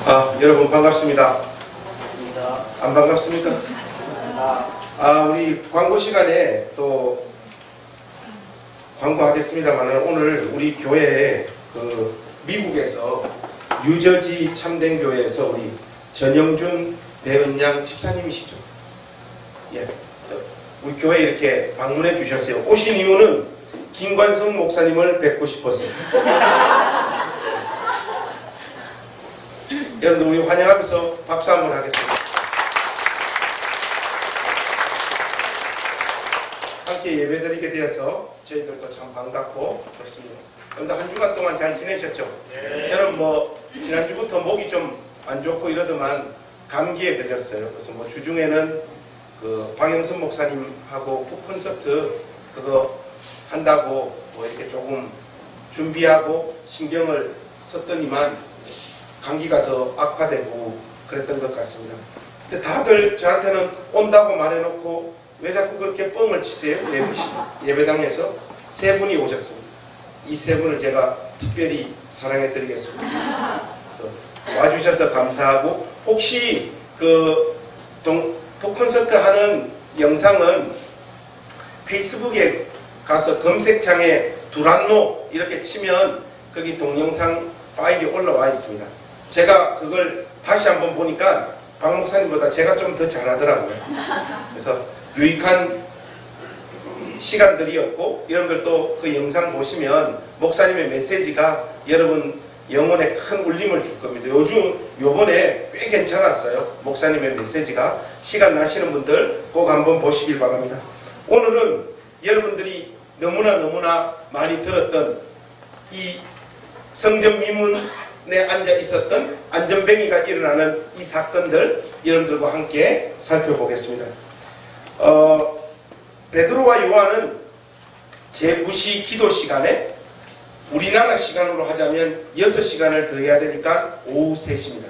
여러분 반갑습니다. 안 반갑습니까? 우리 광고 시간에 또 광고하겠습니다만 오늘 우리 교회에 미국에서 뉴저지 참된교회에서 우리 전영준 배은양 집사님이시죠. 예, 우리 교회에 이렇게 방문해 주셨어요. 오신 이유는 김관성 목사님을 뵙고 싶었어요. 여러분들 우리 환영하면서 박수 한번 하겠습니다. 함께 예배드리게 되어서 저희들도 참 반갑고 그렇습니다. 여러분들 한 주간 동안 잘 지내셨죠? 네. 저는 지난주부터 목이 좀 안 좋고 이러더만 감기에 걸렸어요. 그래서 주중에는 박영선 목사님하고 콘서트 그거 한다고 이렇게 조금 준비하고 신경을 썼더니만 감기가 더 악화되고 그랬던 것 같습니다. 근데 다들 저한테는 온다고 말해놓고 왜 자꾸 그렇게 뻥을 치세요? 예배당에서 3분이 오셨습니다. 이 3분을 제가 특별히 사랑해 드리겠습니다. 그래서 와주셔서 감사하고, 혹시 콘서트 하는 영상은 페이스북에 가서 검색창에 두란노 이렇게 치면 거기 동영상 파일이 올라와 있습니다. 제가 그걸 다시 한번 보니까 박 목사님보다 제가 좀 더 잘하더라고요. 그래서 유익한 시간들이었고, 여러분들도 그 영상 보시면 목사님의 메시지가 여러분 영혼에 큰 울림을 줄 겁니다. 요번에 꽤 괜찮았어요. 목사님의 메시지가. 시간 나시는 분들 꼭 한번 보시길 바랍니다. 오늘은 여러분들이 너무나 많이 들었던 이 성전 미문에 앉아 있었던 안전뱅이가 일어나는 이 사건들 여러분들과 함께 살펴보겠습니다. 베드로와 요한은 제9시 기도 시간에 우리나라 시간으로 하자면 6시간을 더 해야 되니까 오후 3시입니다.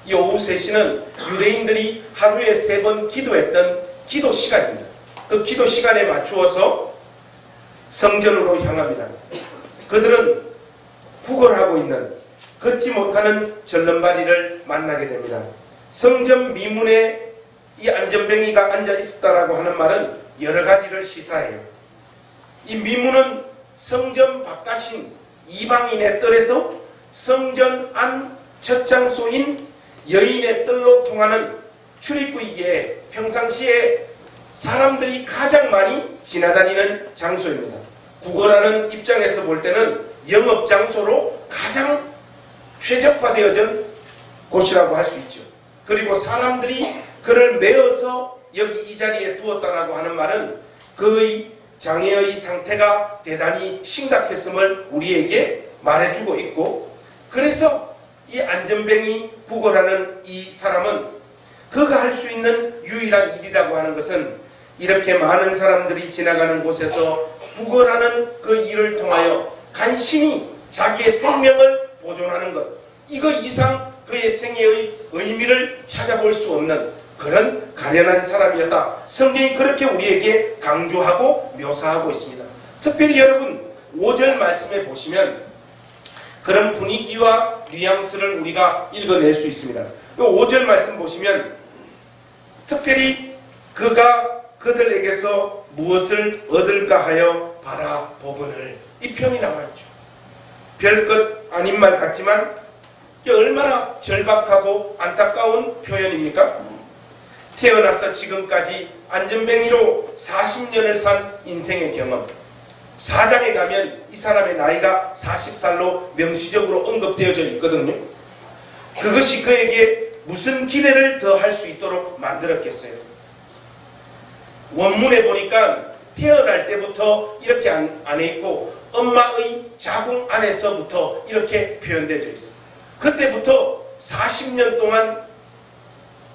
이 오후 3시는 유대인들이 하루에 3번 기도했던 기도 시간입니다. 그 기도 시간에 맞추어서 성전으로 향합니다. 그들은 구걸하고 있는 걷지 못하는 절름발이를 만나게 됩니다. 성전 미문에 이 안전뱅이가 앉아 있었다라고 하는 말은 여러 가지를 시사해요. 이 미문은 성전 바깥인 이방인의 뜰에서 성전 안 첫 장소인 여인의 뜰로 통하는 출입구이기에 평상시에 사람들이 가장 많이 지나다니는 장소입니다. 구걸하는 입장에서 볼 때는 영업 장소로 가장 최적화되어진 곳이라고 할 수 있죠. 그리고 사람들이 그를 메어서 여기 이 자리에 두었다라고 하는 말은 그의 장애의 상태가 대단히 심각했음을 우리에게 말해주고 있고, 그래서 이 안전뱅이 구걸하는 이 사람은 그가 할 수 있는 유일한 일이라고 하는 것은 이렇게 많은 사람들이 지나가는 곳에서 구걸하는 그 일을 통하여 간신히 자기의 생명을 보존하는 것, 이거 이상 그의 생애의 의미를 찾아볼 수 없는 그런 가련한 사람이었다. 성경이 그렇게 우리에게 강조하고 묘사하고 있습니다. 특별히 여러분 5절 말씀에 보시면 그런 분위기와 뉘앙스를 우리가 읽어낼 수 있습니다. 5절 말씀 보시면 특별히 그가 그들에게서 무엇을 얻을까 하여 바라보거늘, 이 표현이 나와있죠. 별것 아닌 말 같지만 이게 얼마나 절박하고 안타까운 표현입니까? 태어나서 지금까지 안전뱅이로 40년을 산 인생의 경험, 4장에 가면 이 사람의 나이가 40살로 명시적으로 언급되어져 있거든요. 그것이 그에게 무슨 기대를 더 할 수 있도록 만들었겠어요? 원문에 보니까 태어날 때부터 이렇게 안에 있고 엄마의 자궁 안에서부터 이렇게 표현되어 있어요. 그때부터 40년 동안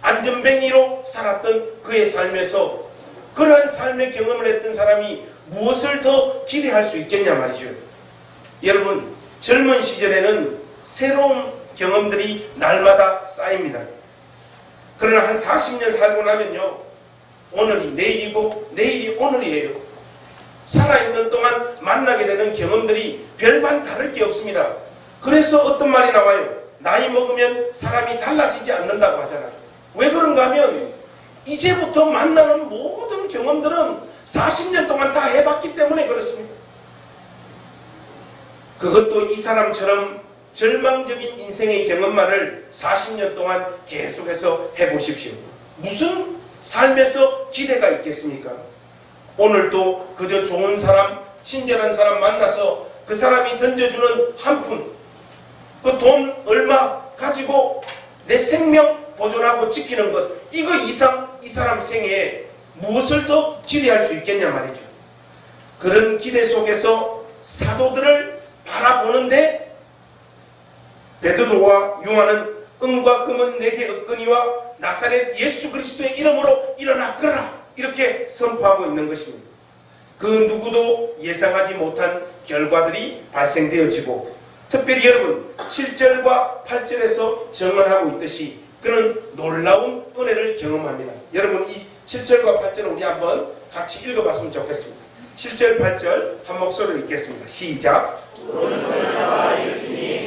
안전뱅이로 살았던 그의 삶에서 그러한 삶의 경험을 했던 사람이 무엇을 더 기대할 수 있겠냐 말이죠. 여러분, 젊은 시절에는 새로운 경험들이 날마다 쌓입니다. 그러나 한 40년 살고 나면요, 오늘이 내일이고 내일이 오늘이에요. 살아있는 동안 만나게 되는 경험들이 별반 다를 게 없습니다. 그래서 어떤 말이 나와요? 나이 먹으면 사람이 달라지지 않는다고 하잖아요. 왜 그런가 하면 이제부터 만나는 모든 경험들은 40년 동안 다 해봤기 때문에 그렇습니다. 그것도 이 사람처럼 절망적인 인생의 경험만을 40년 동안 계속해서 해보십시오. 무슨 삶에서 기대가 있겠습니까? 오늘도 그저 좋은 사람, 친절한 사람 만나서 그 사람이 던져주는 한 푼, 그 돈 얼마 가지고 내 생명 보존하고 지키는 것, 이거 이상 이 사람 생애에 무엇을 더 기대할 수 있겠냐 말이죠. 그런 기대 속에서 사도들을 바라보는데 베드로와 요한은 은과 금은 내게 없거니와 나사렛 예수 그리스도의 이름으로 일어나 걸어라, 이렇게 선포하고 있는 것입니다. 그 누구도 예상하지 못한 결과들이 발생되어지고, 특별히 여러분 7절과 8절에서 증언하고 있듯이 그는 놀라운 은혜를 경험합니다. 여러분 이 7절과 8절을 우리 한번 같이 읽어봤으면 좋겠습니다. 7절 8절 한 목소리로 읽겠습니다. 시작.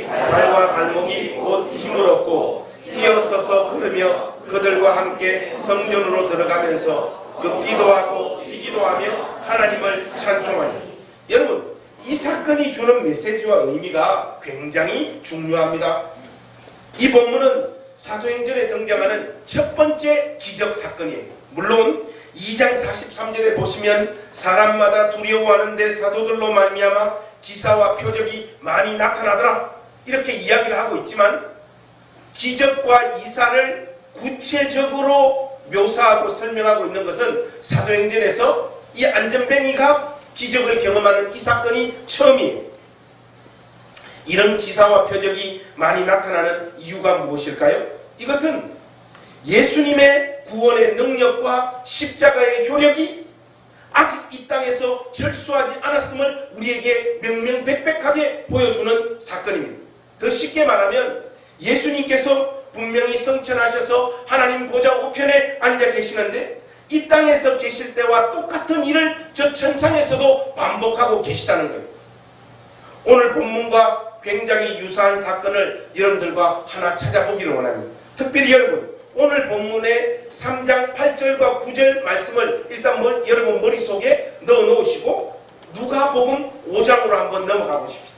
발과 발목이 곧 힘을 얻고 뛰어서서 걸으며 그들과 함께 성전으로 들어가면서 걷기도 하고 뛰기도 하며 하나님을 찬송하니. 여러분 이 사건이 주는 메시지와 의미가 굉장히 중요합니다. 이 본문은 사도행전에 등장하는 첫 번째 기적 사건이에요. 물론 2장 43절에 보시면 사람마다 두려워하는데 사도들로 말미암아 기사와 표적이 많이 나타나더라, 이렇게 이야기를 하고 있지만 기적과 이사를 구체적으로 묘사하고 설명하고 있는 것은 사도행전에서 이 안전뱅이가 기적을 경험하는 이 사건이 처음이에요. 이런 기사와 표적이 많이 나타나는 이유가 무엇일까요? 이것은 예수님의 구원의 능력과 십자가의 효력이 아직 이 땅에서 철수하지 않았음을 우리에게 명명백백하게 보여주는 사건입니다. 더 쉽게 말하면 예수님께서 분명히 성천하셔서 하나님 보좌 우편에 앉아 계시는데 이 땅에서 계실 때와 똑같은 일을 저 천상에서도 반복하고 계시다는 거예요. 오늘 본문과 굉장히 유사한 사건을 여러분들과 하나 찾아보기를 원합니다. 특별히 여러분 오늘 본문의 3장 8절과 9절 말씀을 일단 여러분 머릿속에 넣어 놓으시고 누가복음 5장으로 한번 넘어가 보십시오.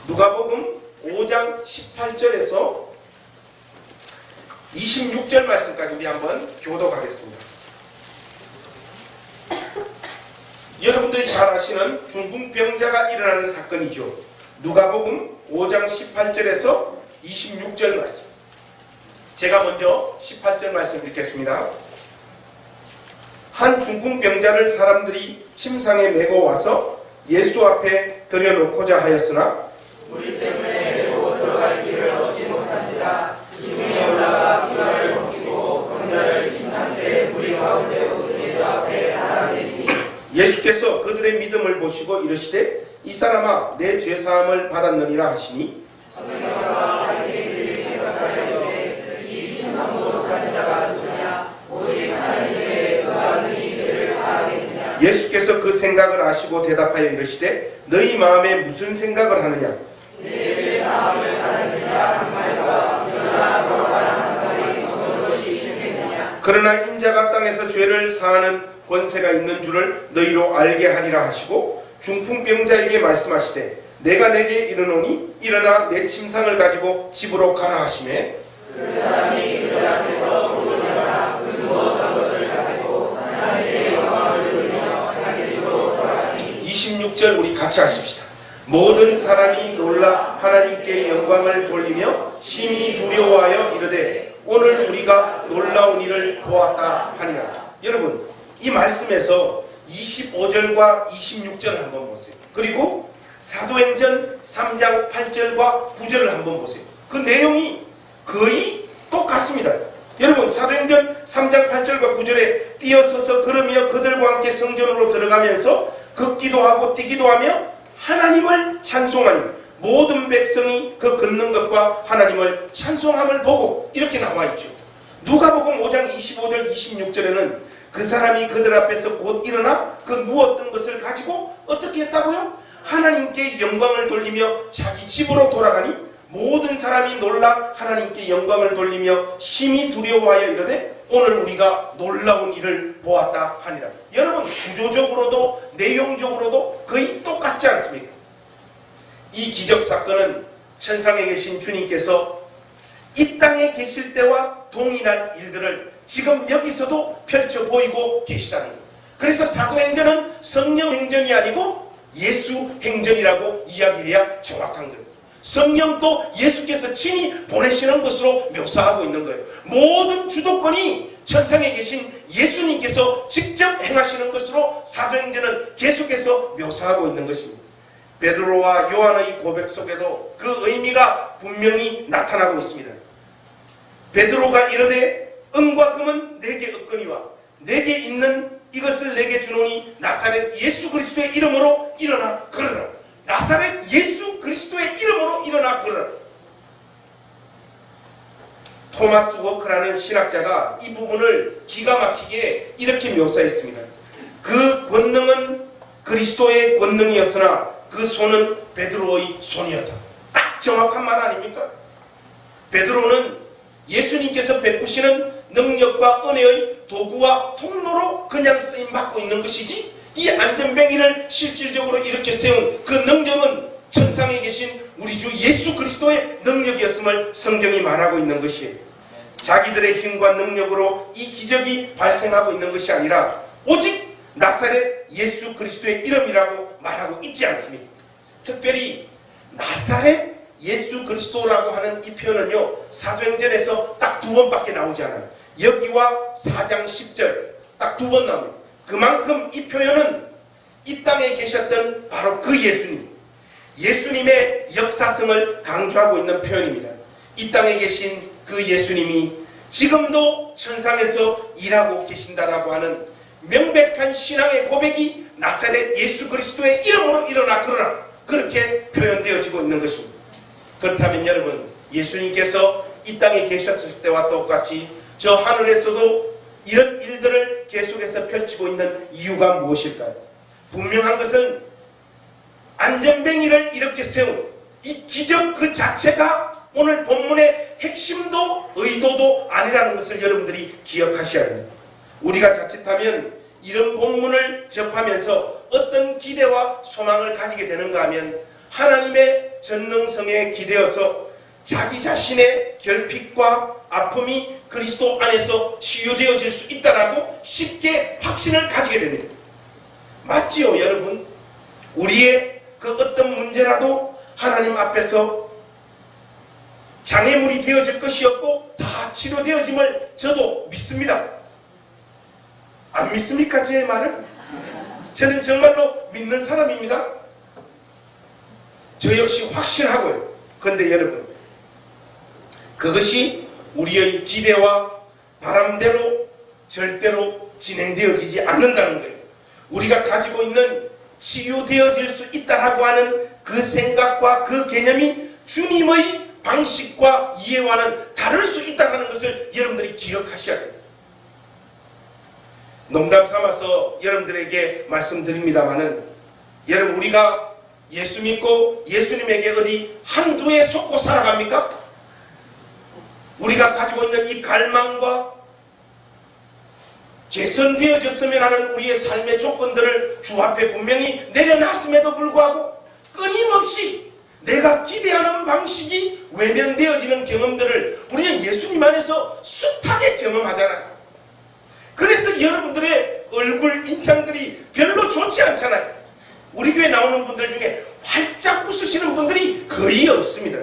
누가복음 5장 18절에서 26절 말씀까지 우리 한번 교독하겠습니다. 여러분들이 잘 아시는 중풍병자가 일어나는 사건이죠. 누가복음 5장 18절에서 26절 말씀. 제가 먼저 18절 말씀 읽겠습니다. 한 중풍병자를 사람들이 침상에 메고 와서 예수 앞에 들여놓고자 하였으나 우리 때문에 메고 들어갈 길을 얻지 못한지라 지붕에 올라가 기와를 벗기고 병자를 침상대에 무리 가운데로 예수 앞에 달아내리니 예수께서 그들의 믿음을 보시고 이르시되 이 사람아 내 죄사함을 받았느니라 하시니 성령과 바리새인들이 생각하려되 이 신성 모독하는 자가 누구냐 오직 하나님 외에 누가 능히 죄를 사하겠느냐. 예수께서 그 생각을 아시고 대답하여 이르시되 너희 마음에 무슨 생각을 하느냐. 내 죄사함을 받았느니라 한 말과 일어나 걸어가라 한 말이 어느 것이 있겠느냐. 그러나 인자가 땅에서 죄를 사하는 권세가 있는 줄을 너희로 알게 하리라 하시고 중풍병자에게 말씀하시되 내가 내게 이르노니 일어나 내 침상을 가지고 집으로 가라 하시매 그 사람이 그들 앞에서 무릎 일어나 그 누웠던 것을 가지고 하나님의 영광을 돌리며 자기 집으로 돌아가니. 26절 우리 같이 하십시다. 모든 사람이 놀라 하나님께 영광을 돌리며 심히 두려워하여 이르되 오늘 우리가 놀라운 일을 보았다 하니라. 여러분 이 말씀에서 25절과 26절을 한번 보세요. 그리고 사도행전 3장 8절과 9절을 한번 보세요. 그 내용이 거의 똑같습니다. 여러분 사도행전 3장 8절과 9절에 뛰어서서 걸으며 그들과 함께 성전으로 들어가면서 걷기도 하고 뛰기도 하며 하나님을 찬송하니 모든 백성이 그 걷는 것과 하나님을 찬송함을 보고 이렇게 나와 있죠. 누가복음 5장 25절 26절에는 그 사람이 그들 앞에서 곧 일어나 그 누웠던 것을 가지고 어떻게 했다고요? 하나님께 영광을 돌리며 자기 집으로 돌아가니 모든 사람이 놀라 하나님께 영광을 돌리며 심히 두려워하여 이르되 오늘 우리가 놀라운 일을 보았다 하니라. 여러분, 구조적으로도 내용적으로도 거의 똑같지 않습니까? 이 기적 사건은 천상에 계신 주님께서 이 땅에 계실 때와 동일한 일들을 지금 여기서도 펼쳐 보이고 계시다는 거예요. 그래서 사도행전은 성령 행전이 아니고 예수 행전이라고 이야기해야 정확한 거예요. 성령도 예수께서 친히 보내시는 것으로 묘사하고 있는 거예요. 모든 주도권이 천상에 계신 예수님께서 직접 행하시는 것으로 사도행전은 계속해서 묘사하고 있는 것입니다. 베드로와 요한의 고백 속에도 그 의미가 분명히 나타나고 있습니다. 베드로가 이르되 은과 금은 내게 없거니와 내게 있는 이것을 내게 주노니 나사렛 예수 그리스도의 이름으로 일어나 걸으라. 나사렛 예수 그리스도의 이름으로 일어나 걸으라. 토마스 워크라는 신학자가 이 부분을 기가 막히게 이렇게 묘사했습니다. 그 권능은 그리스도의 권능이었으나 그 손은 베드로의 손이었다. 딱 정확한 말 아닙니까? 베드로는 예수님께서 베푸시는 능력과 은혜의 도구와 통로로 그냥 쓰임받고 있는 것이지, 이 안전뱅이를 실질적으로 이렇게 세운 그 능력은 천상에 계신 우리 주 예수 그리스도의 능력이었음을 성경이 말하고 있는 것이에요. 자기들의 힘과 능력으로 이 기적이 발생하고 있는 것이 아니라 오직 나사렛 예수 그리스도의 이름이라고 말하고 있지 않습니까? 특별히 나사렛 예수 그리스도라고 하는 이 표현은요, 사도행전에서 딱 2번밖에 나오지 않아요. 여기와 4장 10절 딱 2번 나옵니다. 그만큼 이 표현은 이 땅에 계셨던 바로 그 예수님, 예수님의 역사성을 강조하고 있는 표현입니다. 이 땅에 계신 그 예수님이 지금도 천상에서 일하고 계신다라고 하는 명백한 신앙의 고백이 나사렛 예수 그리스도의 이름으로 일어나 걸으라, 그렇게 표현되어지고 있는 것입니다. 그렇다면 여러분, 예수님께서 이 땅에 계셨을 때와 똑같이 저 하늘에서도 이런 일들을 계속해서 펼치고 있는 이유가 무엇일까요? 분명한 것은 안전뱅이를 이렇게 세운 이 기적 그 자체가 오늘 본문의 핵심도 의도도 아니라는 것을 여러분들이 기억하셔야 됩니다. 우리가 자칫하면 이런 본문을 접하면서 어떤 기대와 소망을 가지게 되는가 하면 하나님의 전능성에 기대어서 자기 자신의 결핍과 아픔이 그리스도 안에서 치유되어질 수 있다라고 쉽게 확신을 가지게 됩니다. 맞지요, 여러분? 우리의 그 어떤 문제라도 하나님 앞에서 장애물이 되어질 것이었고 다 치료되어짐을 저도 믿습니다. 안 믿습니까, 제 말을? 저는 정말로 믿는 사람입니다. 저 역시 확신하고요. 그런데 여러분, 그것이 우리의 기대와 바람대로 절대로 진행되어지지 않는다는 거예요. 우리가 가지고 있는 치유되어질 수 있다라고 하는 그 생각과 그 개념이 주님의 방식과 이해와는 다를 수 있다는 것을 여러분들이 기억하셔야 돼요. 농담 삼아서 여러분들에게 말씀드립니다마는, 여러분, 우리가 예수 믿고 예수님에게 어디 한두에 속고 살아갑니까? 우리가 가지고 있는 이 갈망과 개선되어졌으면 하는 우리의 삶의 조건들을 주 앞에 분명히 내려놨음에도 불구하고 끊임없이 내가 기대하는 방식이 외면되어지는 경험들을 우리는 예수님 안에서 숱하게 경험하잖아요. 그래서 여러분들의 얼굴 인상들이 별로 좋지 않잖아요. 우리 교회 나오는 분들 중에 활짝 웃으시는 분들이 거의 없습니다.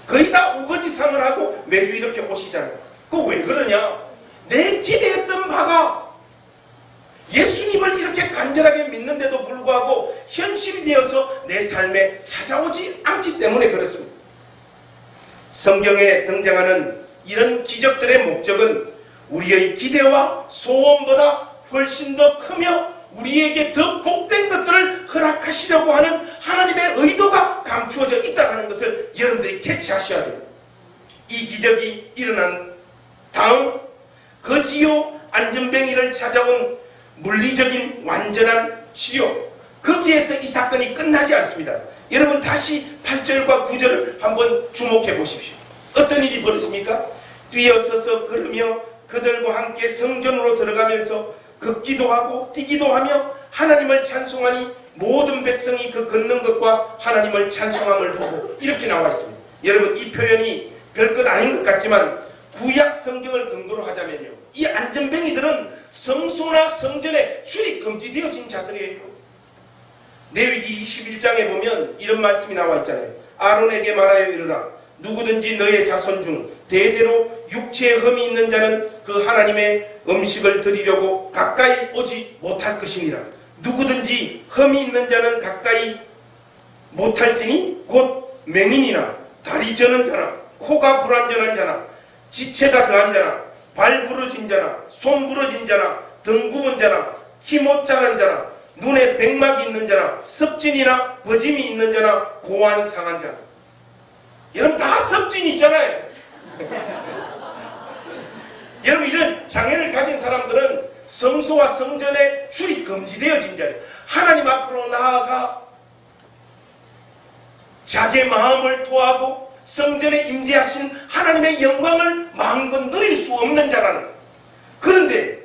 거의 다 우거지상을 하고 매주 이렇게 오시잖아요. 그거 왜 그러냐? 내 기대했던 바가 예수님을 이렇게 간절하게 믿는데도 불구하고 현실이 되어서 내 삶에 찾아오지 않기 때문에 그렇습니다. 성경에 등장하는 이런 기적들의 목적은 우리의 기대와 소원보다 훨씬 더 크며 우리에게 더 복된 것들을 허락하시려고 하는 하나님의 의도가 감추어져 있다는 것을 여러분들이 캐치하셔야 돼요. 이 기적이 일어난 다음 거지요 안전뱅이를 찾아온 물리적인 완전한 치료, 거기에서 이 사건이 끝나지 않습니다. 여러분 다시 8절과 9절을 한번 주목해 보십시오. 어떤 일이 벌어집니까? 뛰어서서 걸으며 그들과 함께 성전으로 들어가면서 걷기도 하고 뛰기도 하며 하나님을 찬송하니 모든 백성이 그 걷는 것과 하나님을 찬송함을 보고, 이렇게 나와 있습니다. 여러분 이 표현이 별것 아닌 것 같지만 구약 성경을 근거로 하자면요, 이 안전뱅이들은 성소나 성전에 출입 금지되어진 자들이에요. 레위기 21장에 보면 이런 말씀이 나와 있잖아요. 아론에게 말하여 이르라. 누구든지 너의 자손 중 대대로 육체에 흠이 있는 자는 그 하나님의 음식을 드리려고 가까이 오지 못할 것이니라. 누구든지 흠이 있는 자는 가까이 못할지니 곧 맹인이나 다리 저는 자나 코가 불완전한 자나 지체가 더한 자나 발 부러진 자나 손 부러진 자나 등 굽은 자나 키 못 자란 자나 눈에 백막이 있는 자나 섭진이나 버짐이 있는 자나 고안 상한 자나. 여러분 다 섭진 있잖아요. 여러분 이런 장애를 가진 사람들은 성소와 성전에 출입 금지되어진 자예요. 하나님 앞으로 나아가 자기의 마음을 토하고 성전에 임재하신 하나님의 영광을 마음껏 누릴 수 없는 자라는. 그런데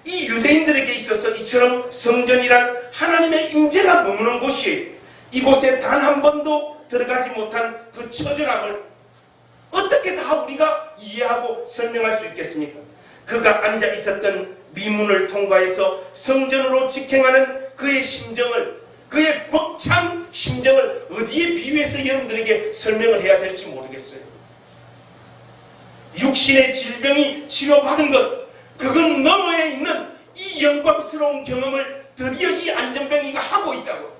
이 유대인들에게 있어서 이처럼 성전이란 하나님의 임재가 머무는 곳이에요. 이곳에 단 한 번도 들어가지 못한 그 처절함을 어떻게 다 우리가 이해하고 설명할 수 있겠습니까? 그가 앉아 있었던 미문을 통과해서 성전으로 직행하는 그의 심정을, 그의 벅찬 심정을 어디에 비유해서 여러분들에게 설명을 해야 될지 모르겠어요. 육신의 질병이 치료받은 것, 그건 너머에 있는 이 영광스러운 경험을 드디어 이 안전뱅이가 하고 있다고.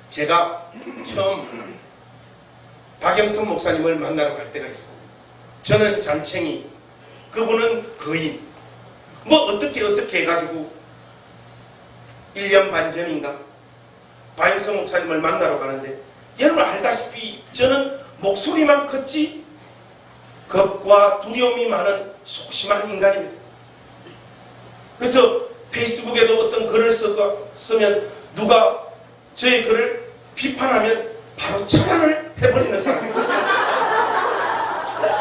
제가 처음 박영선 목사님을 만나러 갈 때가 있어요. 저는 잔챙이, 그분은 거인. 뭐 어떻게 해가지고 1년 반 전인가 박영선 목사님을 만나러 가는데, 여러분 알다시피 저는 목소리만 컸지 겁과 두려움이 많은 소심한 인간입니다. 그래서 페이스북에도 어떤 글을 쓰면 누가 저의 글을 비판하면 바로 차단을 해버리는 사람이에요.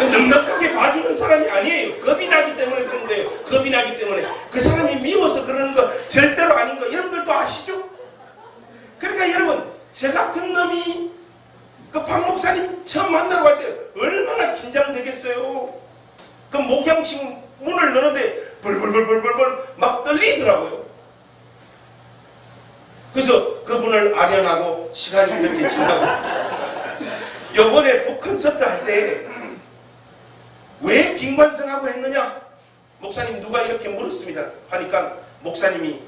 넉넉하게 봐주는 사람이 아니에요. 겁이 나기 때문에 그런 거예요. 겁이 나기 때문에. 그 사람이 미워서 그러는 거 절대로 아닌 거 여러분들도 아시죠? 그러니까 여러분, 저 같은 놈이 그 박 목사님 처음 만나러 갈 때 얼마나 긴장되겠어요. 그 목양식 문을 넣는데 벌벌벌벌벌 막 떨리더라고요. 그래서 그분을 아련하고 시간이 이렇게 지나고, 요번에 북콘서트 할 때 왜 김관성하고 했느냐? 목사님 누가 이렇게 물었습니다. 하니까 목사님이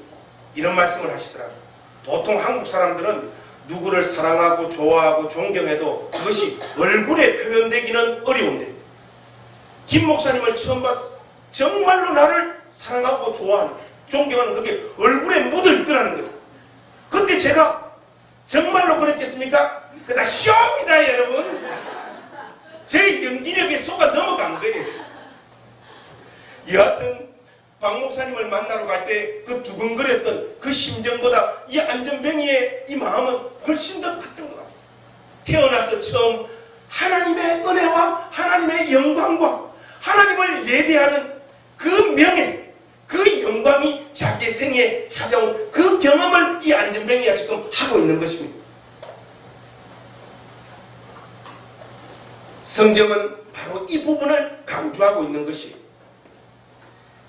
이런 말씀을 하시더라고요. 보통 한국 사람들은 누구를 사랑하고 좋아하고 존경해도 그것이 얼굴에 표현되기는 어려운데, 김 목사님을 처음 봤어. 정말로 나를 사랑하고 좋아하는, 존경하는 그게 얼굴에 묻어 있더라는 거예요. 그때 제가 정말로 그랬겠습니까? 그다 쇼입니다, 여러분. 제 연기력에 속아 넘어간 거예요. 여하튼 박 목사님을 만나러 갈 때 그 두근거렸던 그 심정보다 이 안전뱅이의 이 마음은 훨씬 더 컸던 것 같아요. 태어나서 처음 하나님의 은혜와 하나님의 영광과 하나님을 예배하는 그 명예, 그 영광이 자기의 생애에 찾아온 그 경험을 이 안전뱅이가 지금 하고 있는 것입니다. 성경은 바로 이 부분을 강조하고 있는 것이에요.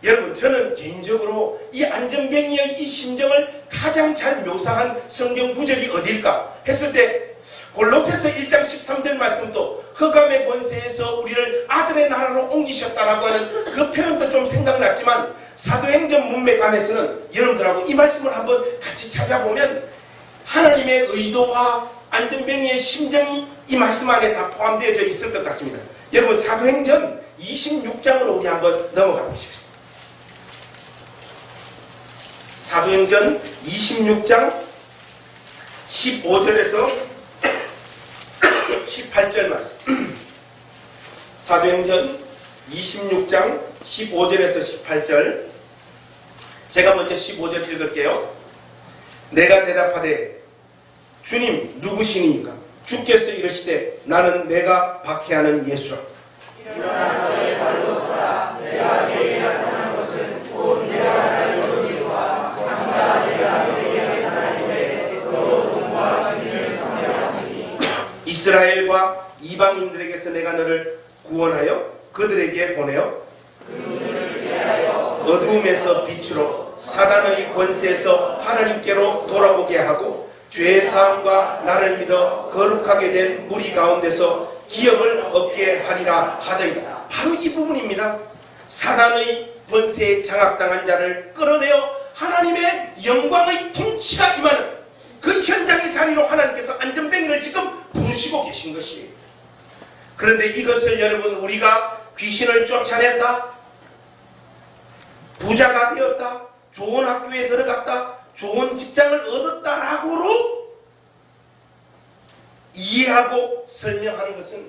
여러분, 저는 개인적으로 이 안전뱅이의 이 심정을 가장 잘 묘사한 성경 구절이 어딜까 했을 때, 골로새서 1장 13절 말씀도 흑암의 권세에서 우리를 아들의 나라로 옮기셨다라고 하는 그 표현도 좀 생각났지만, 사도행전 문맥 안에서는 여러분들하고 이 말씀을 한번 같이 찾아보면 하나님의 의도와 안전뱅이의 심정이 이 말씀 안에 다 포함되어져 있을 것 같습니다. 여러분, 사도행전 26장으로 우리 한번 넘어가 보십시오. 사도행전 26장 15절에서 18절 말씀. 사도행전 26장 15절에서 18절. 제가 먼저 15절 읽을게요. 내가 대답하되 주님 누구시니까? 주께서 이르시되 나는 내가 박해하는 예수라. 일어나 너의 발로 서라. 내가 내게 나타난 것은 곧 내가 나를 돌리와 장차 내가 너에게 나타나리되 너로 종과 진을 상대하리니. 이스라엘과 이방인들에게서 내가 너를 구원하여 그들에게 보내어 어두움에서 빛으로 사단의 권세에서 하나님께로 돌아오게 하고 죄사함과 나를 믿어 거룩하게 된 무리 가운데서 기업을 얻게 하리라 하더이다. 바로 이 부분입니다. 사단의 권세에 장악당한 자를 끌어내어 하나님의 영광의 통치가 임하는 그 현장의 자리로 하나님께서 안전뱅이를 지금 부르시고 계신 것이에요. 그런데 이것을 여러분 우리가 귀신을 쫓아냈다, 부자가 되었다, 좋은 학교에 들어갔다, 좋은 직장을 얻었다라고로 이해하고 설명하는 것은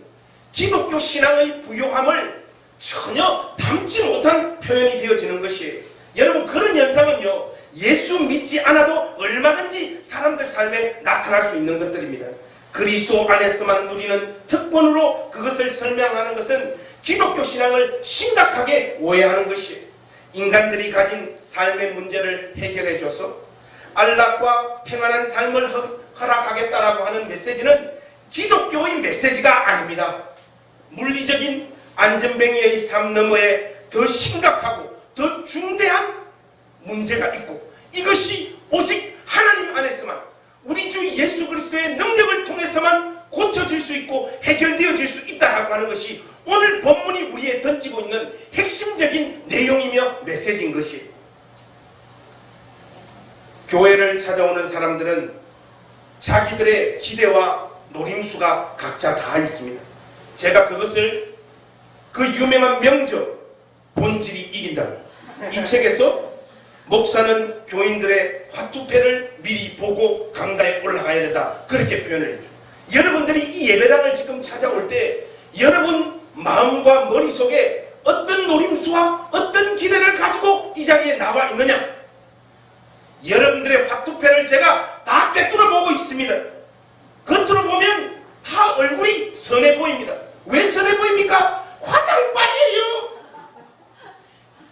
기독교 신앙의 부요함을 전혀 담지 못한 표현이 되어지는 것이에요. 여러분 그런 현상은요 예수 믿지 않아도 얼마든지 사람들 삶에 나타날 수 있는 것들입니다. 그리스도 안에서만 누리는 특권으로 그것을 설명하는 것은 기독교 신앙을 심각하게 오해하는 것이에요. 인간들이 가진 삶의 문제를 해결해줘서 안락과 평안한 삶을 허락하겠다라고 하는 메시지는 기독교의 메시지가 아닙니다. 물리적인 안전뱅이의 삶 너머에 더 심각하고 더 중대한 문제가 있고 이것이 오직 하나님 안에서만 우리 주 예수 그리스도의 능력을 통해서만 고쳐질 수 있고 해결되어질 수 있다라고 하는 것이 오늘 본문이 우리에 던지고 있는 핵심적인 내용이며 메시지인 것이에요. 교회를 찾아오는 사람들은 자기들의 기대와 노림수가 각자 다 있습니다. 제가 그것을 그 유명한 명저 본질이 이긴다 이 책에서 목사는 교인들의 화투패를 미리 보고 강단에 올라가야 된다 그렇게 표현을 했죠. 여러분들이 이 예배당을 지금 찾아올 때 여러분 마음과 머릿속에 어떤 노림수와 어떤 기대를 가지고 이 자리에 나와 있느냐, 여러분들의 화투패를 제가 다 꿰뚫어 보고 있습니다. 겉으로 보면 다 얼굴이 선해 보입니다. 왜 선해 보입니까? 화장빨이에요.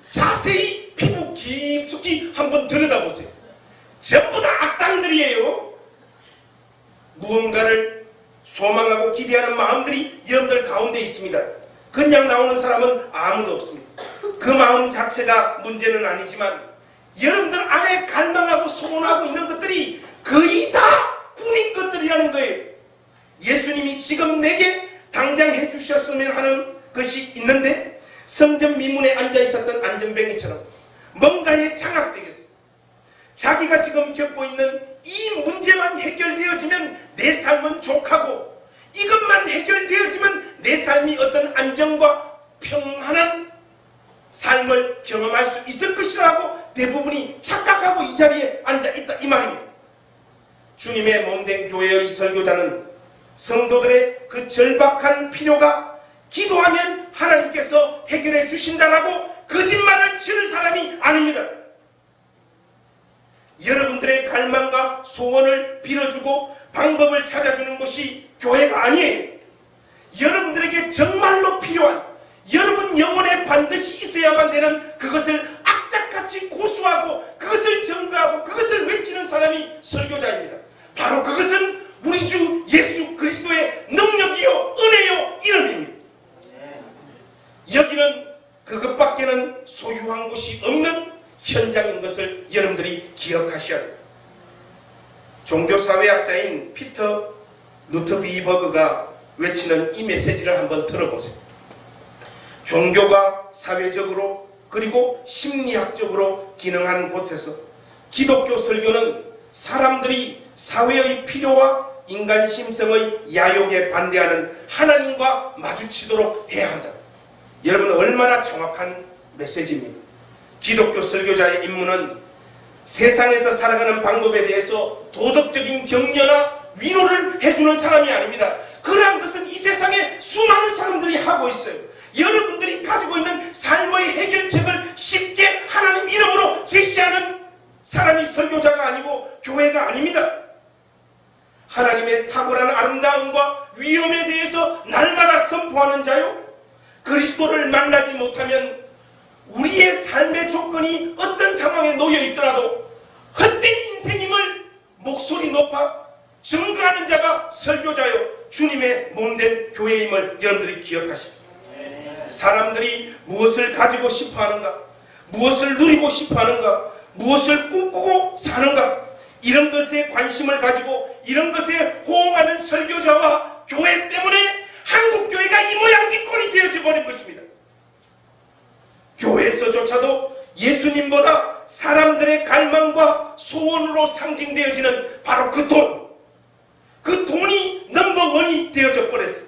자세히 피부 깊숙이 한번 들여다보세요. 전부 다 악당들이에요. 무언가를 소망하고 기대하는 마음들이 여러분들 가운데 있습니다. 그냥 나오는 사람은 아무도 없습니다. 그 마음 자체가 문제는 아니지만 여러분들 안에 갈망하고 소원하고 있는 것들이 거의 다 꾸린 것들이라는 거예요. 예수님이 지금 내게 당장 해주셨으면 하는 것이 있는데 성전 미문에 앉아 있었던 안전뱅이처럼 뭔가에 장악되겠어요. 자기가 지금 겪고 있는 이 문제만 해결되어지면 내 삶은 족하고 이것만 해결되어지면 내 삶이 어떤 안정과 평안한 삶을 경험할 수 있을 것이라고 대부분이 착각하고 이 자리에 앉아있다 이 말입니다. 주님의 몸된 교회의 설교자는 성도들의 그 절박한 필요가 기도하면 하나님께서 해결해 주신다라고 거짓말을 치는 사람이 아닙니다. 여러분들의 갈망과 소원을 빌어주고 방법을 찾아주는 것이 교회가 아니에요. 여러분들에게 정말로 필요한 여러분 영혼에 반드시 있어야만 되는 그것을 악착같이 고수하고 그것을 전가하고 그것을 외치는 사람이 설교자입니다. 바로 그것은 우리 주 예수 그리스도의 능력이요 은혜요 이름입니다. 여기는 그것밖에는 소유한 곳이 없는 현장인 것을 여러분들이 기억하셔야 돼요. 종교사회학자인 피터 루터비버그가 외치는 이 메시지를 한번 들어보세요. 종교가 사회적으로 그리고 심리학적으로 기능하는 곳에서 기독교 설교는 사람들이 사회의 필요와 인간 심성의 야욕에 반대하는 하나님과 마주치도록 해야 한다. 여러분 얼마나 정확한 메시지입니까? 기독교 설교자의 임무는 세상에서 살아가는 방법에 대해서 도덕적인 격려나 위로를 해주는 사람이 아닙니다. 그러한 것은 이 세상에 수많은 사람들이 하고 있어요. 여러분들이 가지고 있는 삶의 해결책을 쉽게 하나님 이름으로 제시하는 사람이 설교자가 아니고 교회가 아닙니다. 하나님의 탁월한 아름다움과 위엄에 대해서 날마다 선포하는 자요? 그리스도를 만나지 못하면 우리의 삶의 조건이 어떤 상황에 놓여 있더라도 헛된 인생임을 목소리 높아 증거하는 자가 설교자요 주님의 몸된 교회임을 여러분들이 기억하십니다. 사람들이 무엇을 가지고 싶어하는가, 무엇을 누리고 싶어하는가, 무엇을 꿈꾸고 사는가, 이런 것에 관심을 가지고 이런 것에 호응하는 설교자와 교회 때문에 한국교회가 이 모양 이 꼴이 되어져 버린 것입니다. 교회에서조차도 예수님보다 사람들의 갈망과 소원으로 상징되어지는 바로 그 돈, 그 돈이 넘버원이 되어져 버렸어요.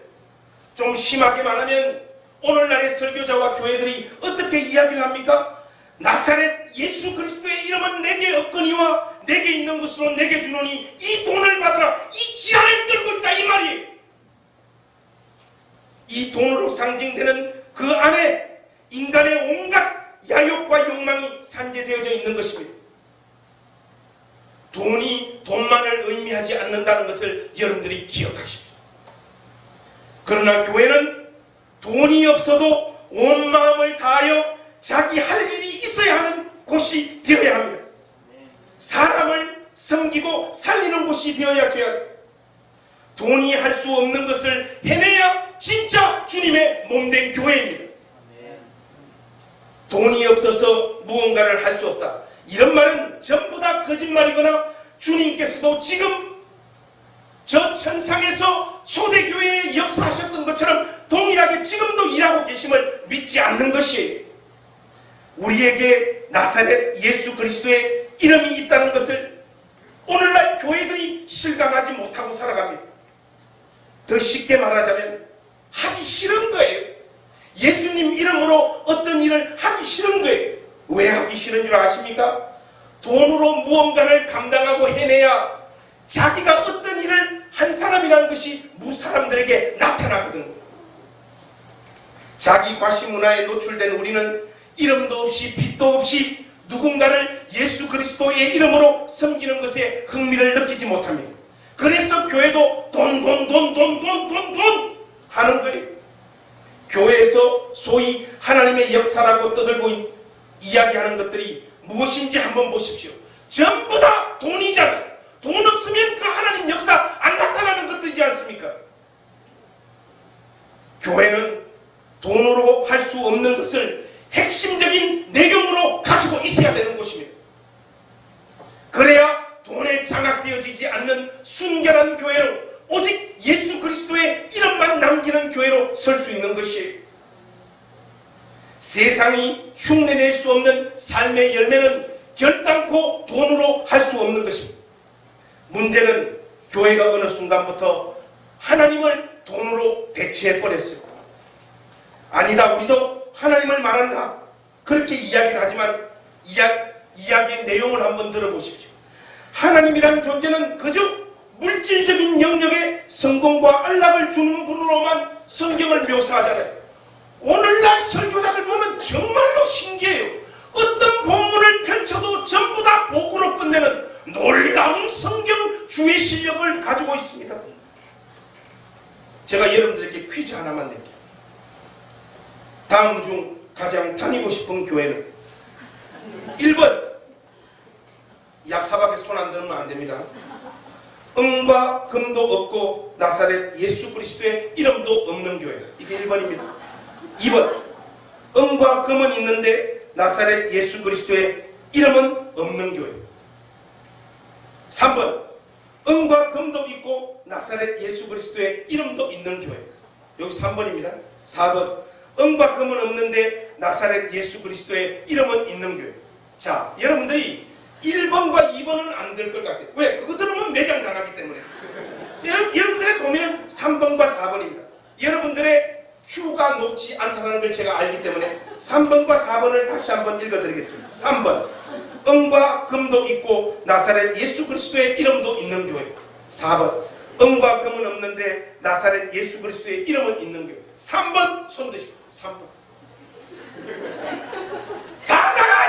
좀 심하게 말하면 오늘날의 설교자와 교회들이 어떻게 이야기를 합니까? 나사렛 예수 그리스도의 이름은 내게 없거니와 내게 있는 것으로 내게 주노니 이 돈을 받으라, 이 지하를 끌고 있다, 이 말이에요. 이 돈으로 상징되는 그 안에 인간의 온갖 야욕과 욕망이 산재되어져 있는 것입니다. 돈이 돈만을 의미하지 않는다는 것을 여러분들이 기억하십시오. 그러나 교회는 돈이 없어도 온 마음을 다하여 자기 할 일이 있어야 하는 곳이 되어야 합니다. 사람을 섬기고 살리는 곳이 되어야 돼요. 돈이 할 수 없는 것을 해내야 진짜 주님의 몸된 교회입니다. 돈이 없어서 무언가를 할 수 없다, 이런 말은 전부 다 거짓말이거나 주님께서도 지금 저 천상에서 초대교회에 역사하셨던 것처럼 동일하게 지금도 일하고 계심을 믿지 않는 것이에요. 우리에게 나사렛 예수 그리스도의 이름이 있다는 것을 오늘날 교회들이 실감하지 못하고 살아갑니다. 더 쉽게 말하자면 하기 싫은 거예요. 예수님 이름으로 어떤 일을 하기 싫은 거예요. 왜 하기 싫은 줄 아십니까? 돈으로 무언가를 감당하고 해내야 자기가 어떤 일을 한 사람이라는 것이 무사람들에게 나타나거든. 자기 과시 문화에 노출된 우리는 이름도 없이 빛도 없이 누군가를 예수 그리스도의 이름으로 섬기는 것에 흥미를 느끼지 못합니다. 그래서 교회도 돈 하는 거예요. 교회에서 소위 하나님의 역사라고 떠들고 이야기하는 것들이 무엇인지 한번 보십시오. 전부 다 돈이잖아요. 돈 없으면 그 하나님 역사 안 나타나는 것들이지 않습니까? 교회는 돈으로 할 수 없는 것을 핵심적인 내용으로 가지고 있어야 되는 곳입니다. 그래야 돈에 장악되어지지 않는 순결한 교회로, 오직 예수 그리스도의 이름만 남기는 교회로 설 수 있는 것이에요. 세상이 흉내낼 수 없는 삶의 열매는 결단코 돈으로 할 수 없는 것입니다. 문제는 교회가 어느 순간부터 하나님을 돈으로 대체해버렸어요. 아니다, 우리도 하나님을 말한다, 그렇게 이야기를 하지만 이야기의 내용을 한번 들어보십시오. 하나님이라는 존재는 그저 물질적인 영역에 성공과 안락을 주는 분으로만 성경을 묘사하잖아요. 오늘날 설교자들 보면 정말로 신기해요. 어떤 본문을 펼쳐도 전부 다 복으로 끝내는 놀라운 성경 주의 실력을 가지고 있습니다. 제가 여러분들에게 퀴즈 하나만 낼게요. 다음 중 가장 다니고 싶은 교회는 1번, 얍사박에 손 안 들으면 안 됩니다. 은과 금도 없고 나사렛 예수 그리스도의 이름도 없는 교회. 이게 1번입니다. 2번, 은과 금은 있는데 나사렛 예수 그리스도의 이름은 없는 교회. 3번, 은과 금도 있고 나사렛 예수 그리스도의 이름도 있는 교회. 여기 3번입니다. 4번, 은과 금은 없는데 나사렛 예수 그리스도의 이름은 있는 교회. 자, 여러분들이 1번과 2번은 안 될 것 같아요. 왜? 그거 들으면 매장 당하기 때문에. 여러분들의 고민은 3번과 4번입니다. 여러분들의 큐가 높지 않다는 걸 제가 알기 때문에 3번과 4번을 다시 한번 읽어드리겠습니다. 3번, 은과 금도 있고 나사렛 예수 그리스도의 이름도 있는 교회. 4번, 은과 금은 없는데 나사렛 예수 그리스도의 이름은 있는 교회. 3번 손 드십시오. 3번. 다 나가!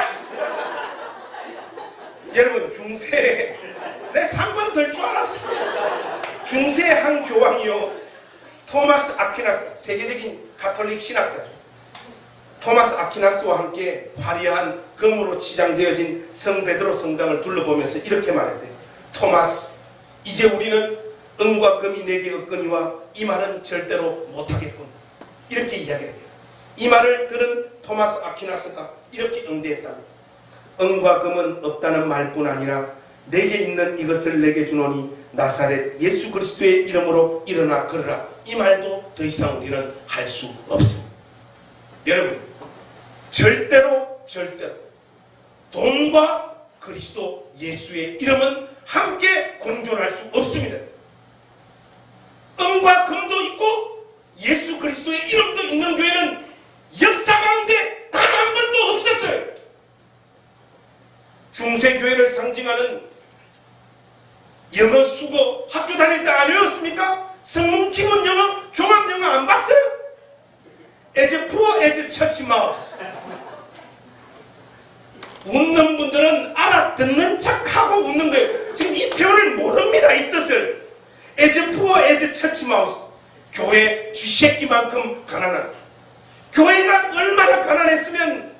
여러분, 중세 내 3번 될 줄 알았어. 중세 한 교황이요, 토마스 아퀴나스, 세계적인 가톨릭 신학자죠. 토마스 아퀴나스와 함께 화려한 금으로 치장되어진 성 베드로 성당을 둘러보면서 이렇게 말했대요. 토마스, 이제 우리는 은과 금이 내게 없거니와 이 말은 절대로 못하겠군. 이렇게 이야기해요. 이 말을 들은 토마스 아퀴나스가 이렇게 응대했다. 은과 금은 없다는 말뿐 아니라 내게 있는 이것을 내게 주노니 나사렛 예수 그리스도의 이름으로 일어나 걸으라. 이 말도 더 이상 우리는 할 수 없습니다. 여러분, 절대로 돈과 그리스도 예수의 이름은 함께 공존할 수 없습니다. 은과 금도 있고 예수 그리스도의 이름도 있는 교회는 역사 가운데 단 한 번도 없었어요. 중세교회를 상징하는 영어 수고 학교 다닐 때 안 외웠습니까? 성문 기본 영어, 종합 영어 안 봤어요? As poor as church mouse. 웃는 분들은 알아듣는 척하고 웃는 거예요. 지금 이 표현을 모릅니다. 이 뜻을. As poor as church mouse. 교회 쥐새끼만큼 가난한. 교회가 얼마나 가난했으면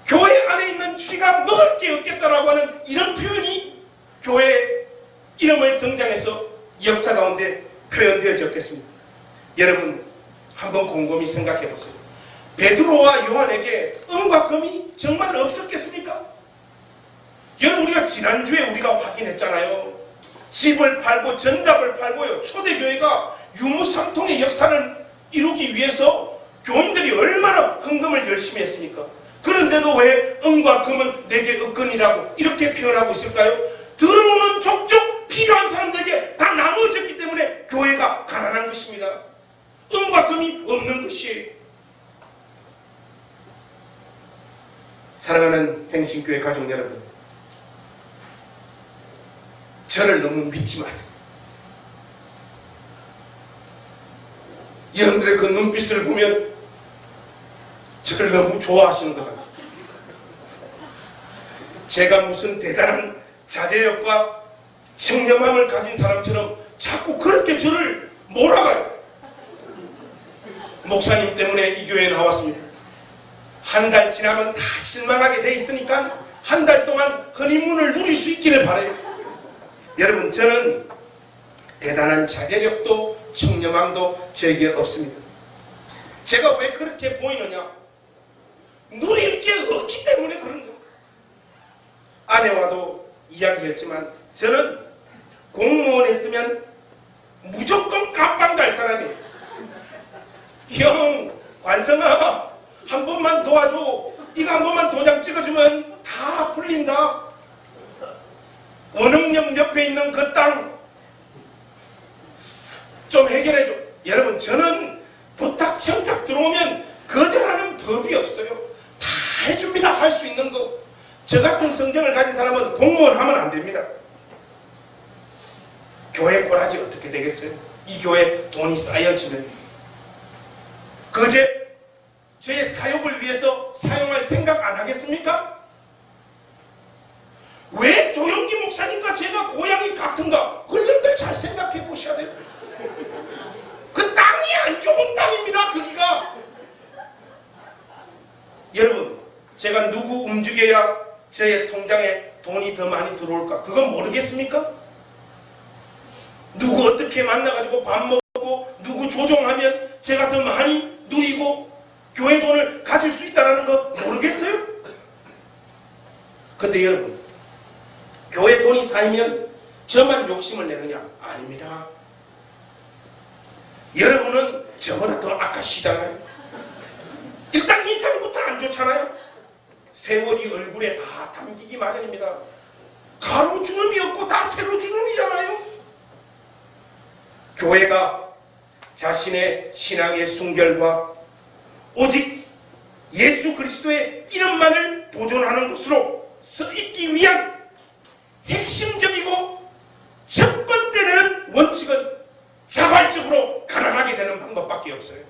교회 안에 있는 쥐가 먹을 게 없겠다라고 하는 이런 표현이 교회 이름을 등장해서 역사 가운데 표현되어졌겠습니까? 여러분, 한번 곰곰이 생각해 보세요. 베드로와 요한에게 은과 금이 정말 없었겠습니까? 여러분, 우리가 지난주에 우리가 확인했잖아요. 집을 팔고 전답을 팔고요. 초대교회가 유무상통의 역사를 이루기 위해서 교인들이 얼마나 헌금을 열심히 했습니까? 그런데도 왜 은과 금은 내게 없거니라고 이렇게 표현하고 있을까요? 들어오는 족족 필요한 사람들에게 다 나누어졌기 때문에 교회가 가난한 것입니다. 은과 금이 없는 것이에요. 사랑하는 행신교회 가족 여러분, 저를 너무 믿지 마세요. 여러분들의 그 눈빛을 보면 저를 너무 좋아하시는 것 같아요. 제가 무슨 대단한 자제력과 청렴함을 가진 사람처럼 자꾸 그렇게 저를 몰아가요. 목사님 때문에 이 교회에 나왔습니다. 한 달 지나면 다 실망하게 돼 있으니까 한 달 동안 허니문을 누릴 수 있기를 바라요. 여러분, 저는 대단한 자제력도 청렴함도 저에게 없습니다. 제가 왜 그렇게 보이느냐? 누릴 게 없기 때문에 그런 거예요. 아내와도 이야기했지만 저는 공무원 했으면 무조건 깜빵 갈 사람이에요. 형, 관성아, 한 번만 도와줘. 이거 한 번만 도장 찍어주면 다 풀린다. 원흥역 옆에 있는 그 땅 좀 해결해줘. 여러분, 저는 부탁 청탁 들어오면 거절하는 법이 없어요. 다 해줍니다. 할 수 있는 거. 저 같은 성정을 가진 사람은 공무원 하면 안 됩니다. 교회 꼬라지 어떻게 되겠어요? 이 교회 돈이 쌓여지면 그제 저의 사역을 위해서 사용할 생각 안 하겠습니까? 왜 조영기 목사님과 제가 고향이 같은가? 그걸 잘 생각해 보셔야 돼요. 그 땅이 안 좋은 땅입니다. 거기가. 여러분, 제가 누구 움직여야 저의 통장에 돈이 더 많이 들어올까? 그건 모르겠습니까? 누구 어떻게 만나가지고 밥 먹고 누구 조종하면 제가 더 많이 누리고 교회 돈을 가질 수 있다는 거 모르겠어요? 근데 여러분, 교회 돈이 쌓이면 저만 욕심을 내느냐? 아닙니다. 여러분은 저보다 더 악하시잖아요. 일단 인상부터 안 좋잖아요. 세월이 얼굴에 다 담기기 마련입니다. 가로 주름이 없고 다 세로 주름이잖아요. 교회가 자신의 신앙의 순결과 오직 예수 그리스도의 이름만을 보존하는 것으로 서 있기 위한 핵심적이고 첫 번째 되는 원칙은 자발적으로 가난하게 되는 방법밖에 없어요.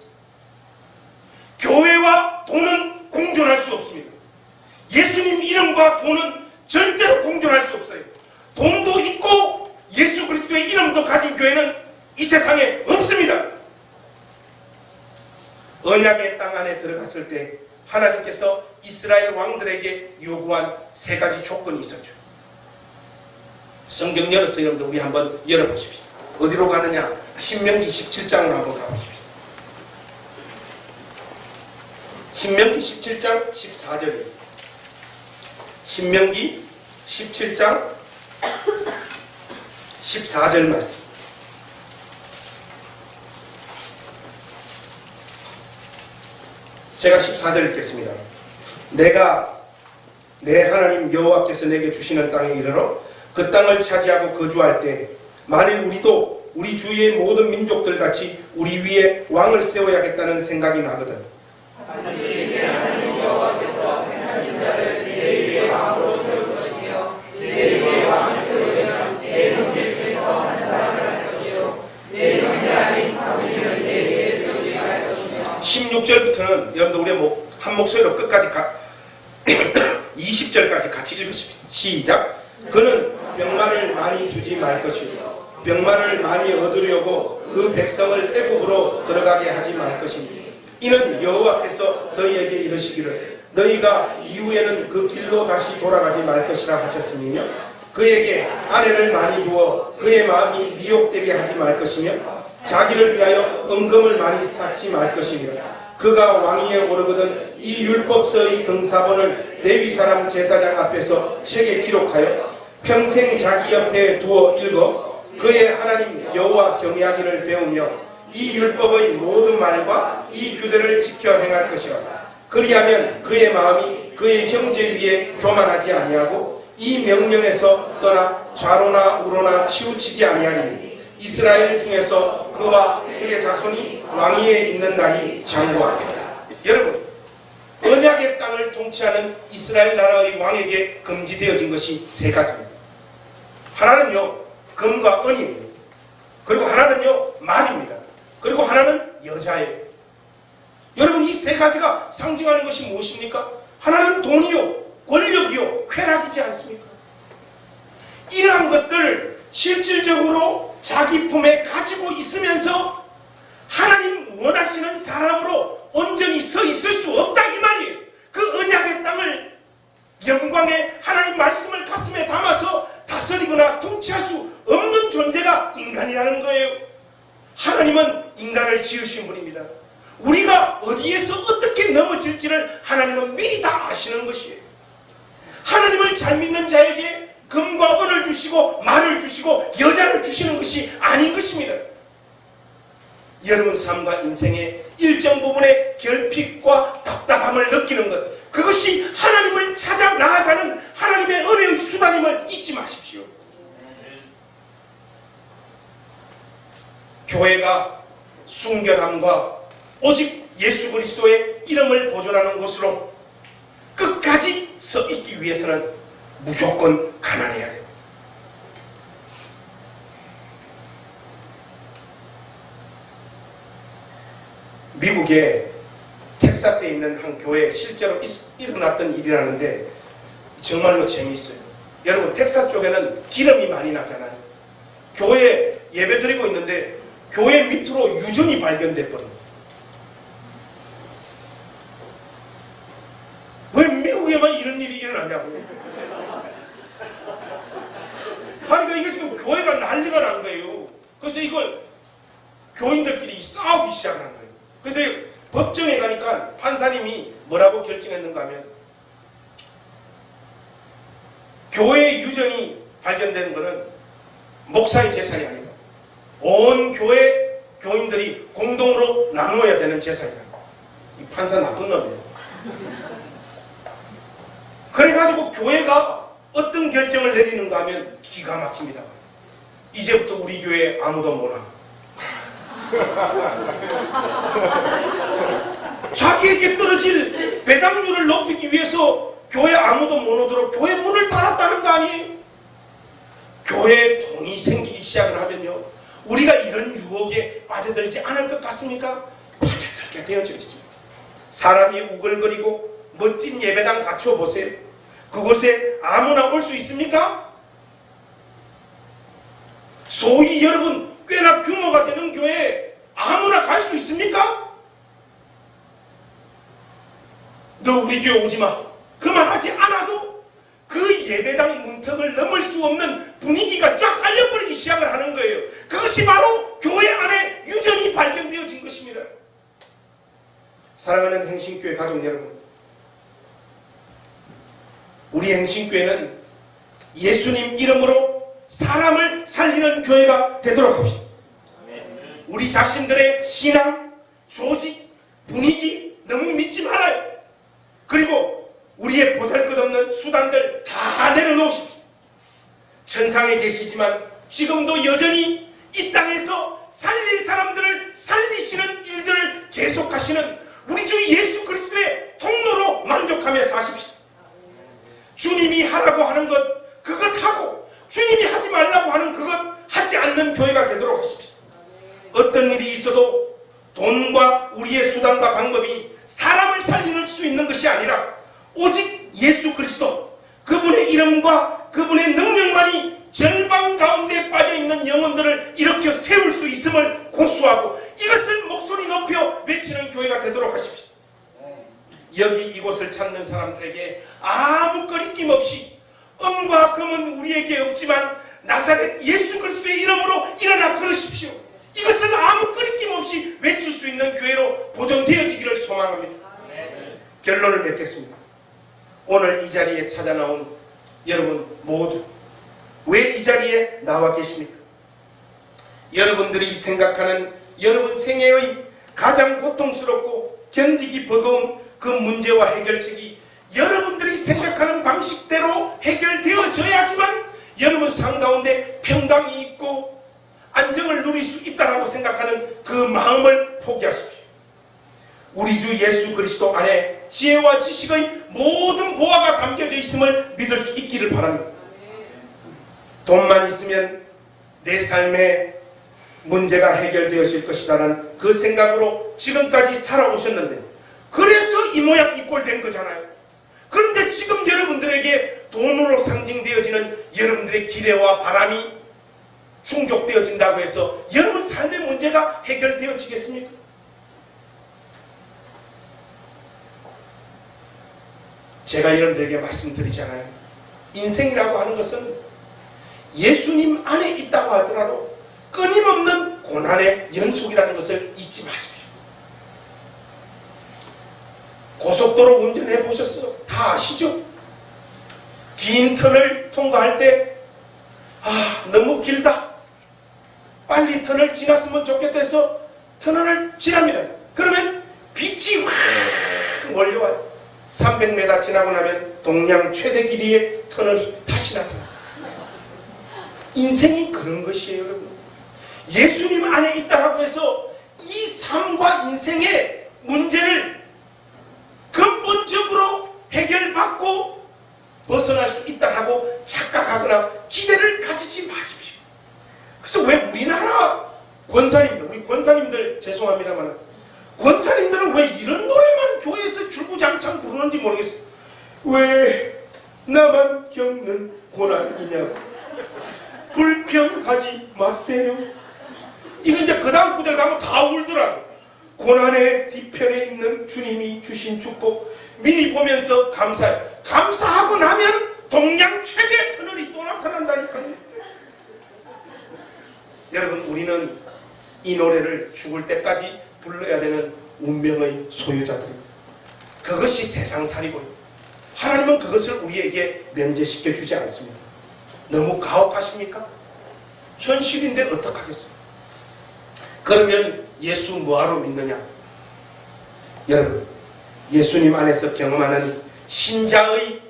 교회와 돈은 공존할 수 없습니다. 예수님 이름과 돈은 절대로 공존할 수 없어요. 돈도 있고 예수 그리스도의 이름도 가진 교회는 이 세상에 없습니다. 언약의 땅 안에 들어갔을 때 하나님께서 이스라엘 왕들에게 요구한 세 가지 조건이 있었죠. 성경 열어서 여러분들 우리 한번 열어보십시오. 어디로 가느냐? 신명기 17장으로 한번 가보십시오. 신명기 17장 14절입니다. 신명기 17장 14절 말씀. 제가 14절 읽겠습니다. 내가 내 하나님 여호와께서 내게 주시는 땅에 이르러 그 땅을 차지하고 거주할 때 만일 우리도 우리 주위의 모든 민족들 같이 우리 위에 왕을 세워야겠다는 생각이 나거든. 반드시 내 하나님 여호와께서 택하신 자를 내 위에 왕으로 세울 것이며 내 위에 왕을 세우려면 내 형제 중에서 한 사람을 할 것이요 내 형제 아닌 다윗을 내 위에 세우게 할 것이며 16절부터는 여러분들 우리 한 목소리로 끝까지 20절까지 같이 읽으십시오. 시작. 그는 병마를 많이 주지 말 것이요 병마를 많이 얻으려고 그 백성을 애굽으로 들어가게 하지 말 것이니 이는 여호와께서 너희에게 이르시기를 너희가 이후에는 그 길로 다시 돌아가지 말 것이라 하셨으며 그에게 아내를 많이 두어 그의 마음이 미혹되게 하지 말 것이며 자기를 위하여 은금을 많이 쌓지 말 것이며 그가 왕위에 오르거든 이 율법서의 등사본을 레위 사람 제사장 앞에서 책에 기록하여 평생 자기 옆에 두어 읽어 그의 하나님 여호와 경외하기를 배우며 이 율법의 모든 말과 이 규례를 지켜 행할 것이라. 그리하면 그의 마음이 그의 형제 위에 교만하지 아니하고 이 명령에서 떠나 좌로나 우로나 치우치지 아니하리니 이스라엘 중에서 그와 그의 자손이 왕위에 있는 날이 장구하리라. 여러분, 언약의 땅을 통치하는 이스라엘 나라의 왕에게 금지되어진 것이 세 가지입니다. 하나는요, 금과 은입니다. 그리고 하나는요, 말입니다. 그리고 하나는 여자예요. 여러분, 이 세 가지가 상징하는 것이 무엇입니까? 하나는 돈이요, 권력이요, 쾌락이지 않습니까? 이러한 것들을 실질적으로 자기 품에 가지고 있으면서 하나님 원하시는 사람으로 온전히 서 있을 수 없다 이 말이에요. 그 언약의 땅을 영광의 하나님 말씀을 가슴에 담아서 다스리거나 통치할 수 없는 존재가 인간이라는 거예요. 하나님은 인간을 지으신 분입니다. 우리가 어디에서 어떻게 넘어질지를 하나님은 미리 다 아시는 것이에요. 하나님을 잘 믿는 자에게 금과 은을 주시고 말을 주시고 여자를 주시는 것이 아닌 것입니다. 여러분 삶과 인생의 일정 부분의 결핍과 답답함을 느끼는 것, 그것이 하나님을 찾아 나아가는 하나님의 은혜의 수단임을 잊지 마십시오. 교회가 순결함과 오직 예수 그리스도의 이름을 보존하는 곳으로 끝까지 서 있기 위해서는 무조건 가난해야 돼요. 미국의 텍사스에 있는 한 교회에 실제로 일어났던 일이라는데 정말로 재미있어요. 여러분, 텍사스 쪽에는 기름이 많이 나잖아요. 교회에 예배 드리고 있는데 교회 밑으로 유전이 발견돼 버려요. 왜 미국에만 이런 일이 일어나냐고요. 그러니까 이게 지금 교회가 난리가 난 거예요. 그래서 이걸 교인들끼리 싸우기 시작을 한 거예요. 그래서 법정에 가니까 판사님이 뭐라고 결정했는가 하면 교회의 유전이 발견되는 것은 목사의 재산이 아니다. 온 교회 교인들이 공동으로 나누어야 되는 재산이다. 이 판사 나쁜 놈이에요. 그래가지고 교회가 어떤 결정을 내리는가 하면 기가 막힙니다. 이제부터 우리 교회에 아무도 못 와. 자기에게 떨어질 배당률을 높이기 위해서 교회 아무도 못 오도록 교회 문을 닫았다는 거 아니에요? 교회에 돈이 생기기 시작을 하면요, 우리가 이런 유혹에 빠져들지 않을 것 같습니까? 빠져들게 되어져 있습니다. 사람이 우글거리고 멋진 예배당 갖추어 보세요. 그곳에 아무나 올 수 있습니까? 소위 여러분 꽤나 규모가 되는 교회에 아무나 갈 수 있습니까? 너 우리 교회 오지마 그만하지 않아도 그 예배당 문턱을 넘을 수 없는 분위기가 쫙 깔려버리기 시작을 하는 거예요. 그것이 바로 교회 안에 유전이 발견되어진 것입니다. 사랑하는 행신교회 가족 여러분, 우리 행신교회는 예수님 이름으로 사람을 살리는 교회가 되도록 합시다. 우리 자신들의 신앙, 조직, 분위기 너무 믿지 말아요. 그리고 우리의 보잘것없는 수단들 다 내려놓으십시오. 천상에 계시지만 지금도 여전히 이 땅에서 살릴 사람들을 살리시는 일들을 계속하시는 우리 주 예수 그리스도의 통로로 만족하며 사십시오. 주님이 하라고 하는 것 그것 하고 주님이 하지 말라고 하는 그것 하지 않는 교회가 되도록 하십시오. 어떤 일이 있어도 돈과 우리의 수단과 방법이 사람을 살릴 수 있는 것이 아니라 오직 예수 그리스도 그분의 이름과 그분의 능력만이 절방 가운데 빠져있는 영혼들을 일으켜 세울 수 있음을 고수하고 이것을 목소리 높여 외치는 교회가 되도록 하십시오. 여기 이곳을 찾는 사람들에게 아무 거리낌 없이 음과 금은 우리에게 없지만 나사렛 예수 그리스도의 이름으로 일어나 걸으십시오. 이것을 아무 거리낌 없이 외칠 수 있는 교회로 보존되어지기를 소망합니다. 결론을 맺겠습니다. 오늘 이 자리에 찾아 나온 여러분 모두 왜 이 자리에 나와 계십니까? 여러분들이 생각하는 여러분 생애의 가장 고통스럽고 견디기 버거운 그 문제와 해결책이 여러분들이 생각하는 방식대로 해결되어져야지만 여러분 삶 가운데 평강이 있고 안정을 누릴 수 있다고 생각하는 그 마음을 포기하십시오. 우리 주 예수 그리스도 안에 지혜와 지식의 모든 보화가 담겨져 있음을 믿을 수 있기를 바랍니다. 돈만 있으면 내 삶의 문제가 해결되어질 것이라는 그 생각으로 지금까지 살아오셨는데 그래서 이 모양 이 꼴 된 거잖아요. 그런데 지금 여러분들에게 돈으로 상징되어지는 여러분들의 기대와 바람이 충족되어진다고 해서 여러분 삶의 문제가 해결되어지겠습니까? 제가 여러분들에게 말씀드리잖아요. 인생이라고 하는 것은 예수님 안에 있다고 하더라도 끊임없는 고난의 연속이라는 것을 잊지 마십시오. 고속도로 운전해 보셨어요? 다 아시죠? 긴 터널 통과할 때 너무 길다. 빨리 터널 지났으면 좋겠다 해서 터널을 지납니다. 그러면 빛이 확 몰려와요. 300m 지나고 나면 동양 최대 길이의 터널이 다시 나타납니다. 인생이 그런 것이에요, 여러분. 예수님 안에 있다고 해서 이 삶과 인생의 문제를 근본적으로 해결받고 벗어날 수 있다고 착각하거나 기대를 가지지 마십시오. 그래서 왜 우리나라 권사님들, 우리 권사님들 죄송합니다만 권사님들은 왜 이런 노래만 교회에서 줄구장창 부르는지 모르겠어요. 왜 나만 겪는 고난이냐고 불평하지 마세요. 이거 이제 그 다음 구절 가면 다 울더라고. 고난의 뒤편에 있는 주님이 주신 축복 미리 보면서 감사해. 감사하고 나면 동양 최대 터널이 또 나타난다니까요. 여러분 우리는 이 노래를 죽을 때까지 불러야 되는 운명의 소유자들입니다. 그것이 세상살이고요. 하나님은 그것을 우리에게 면제시켜 주지 않습니다. 너무 가혹하십니까? 현실인데 어떡하겠어요? 그러면 예수 뭐하러 믿느냐? 여러분 예수님 안에서 경험하는 신자의